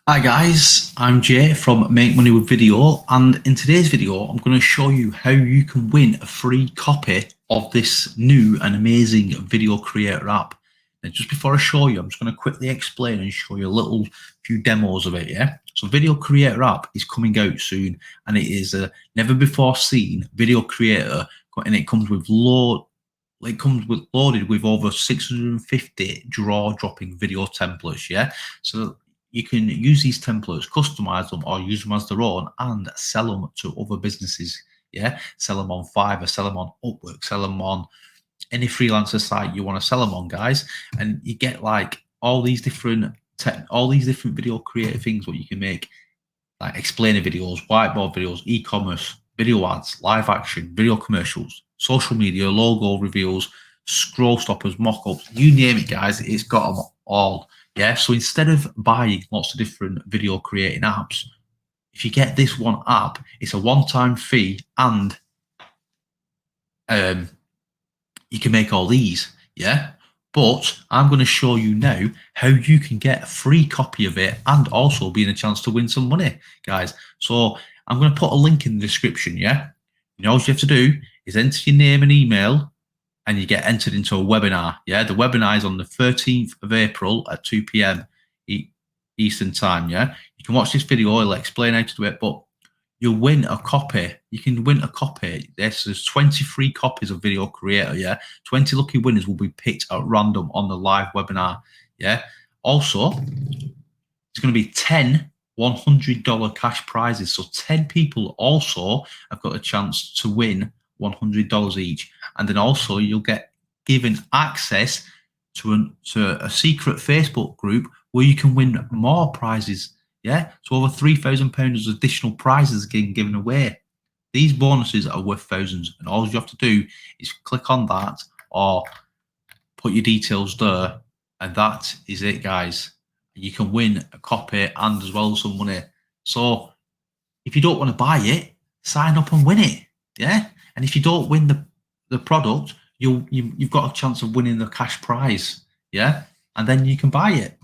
Hi guys, I'm Jay from Make Money with Video, and in today's video I'm going to show you how you can win a free copy of this new and amazing video creator app. And just before I show you, I'm just going to quickly explain and show you a little few demos of it. So video creator app is coming out soon, and it is a never before seen video creator, and it comes with loaded with over 650 draw dropping video templates. So you can use these templates, customize them, or use them as their own and sell them to other businesses. Sell them on Fiverr, sell them on Upwork, sell them on any freelancer site you want to sell them on, guys. And you get like all these different video creative things what you can make, like explainer videos, whiteboard videos, e-commerce, video ads, live action, video commercials, social media, logo reveals, scroll stoppers, mock-ups, you name it, guys. It's got them all. So instead of buying lots of different video creating apps, if you get this one app, it's a one-time fee, and you can make all these. But I'm going to show you now how you can get a free copy of it and also be in a chance to win some money, guys. So I'm going to put a link in the description. All you have to do is enter your name and email, and you get entered into a webinar. The webinar is on the 13th of April at 2 p.m. Eastern time. You can watch this video, it'll explain how to do it, but you'll win a copy. You can win a copy. There's 23 copies of Video Creator. 20 lucky winners will be picked at random on the live webinar. Also, it's going to be 10 $100 cash prizes. So 10 people also have got a chance to win $100 each. And then also you'll get given access to a secret Facebook group where you can win more prizes. So over £3,000 of additional prizes getting given away. These bonuses are worth thousands, and all you have to do is click on that or put your details there, and that is it, guys. You can win a copy and as well some money. So if you don't want to buy it, sign up and win it. And if you don't win the product, you've got a chance of winning the cash prize. And then you can buy it.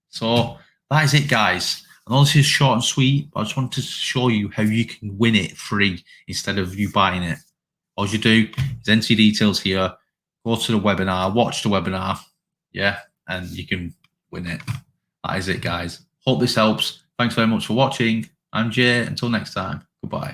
So that is it, guys. I know this is short and sweet, but I just wanted to show you how you can win it free instead of you buying it. All you do is enter your details here, go to the webinar, watch the webinar, and you can win it. That is it, guys. Hope this helps. Thanks very much for watching. I'm Jay. Until next time, goodbye.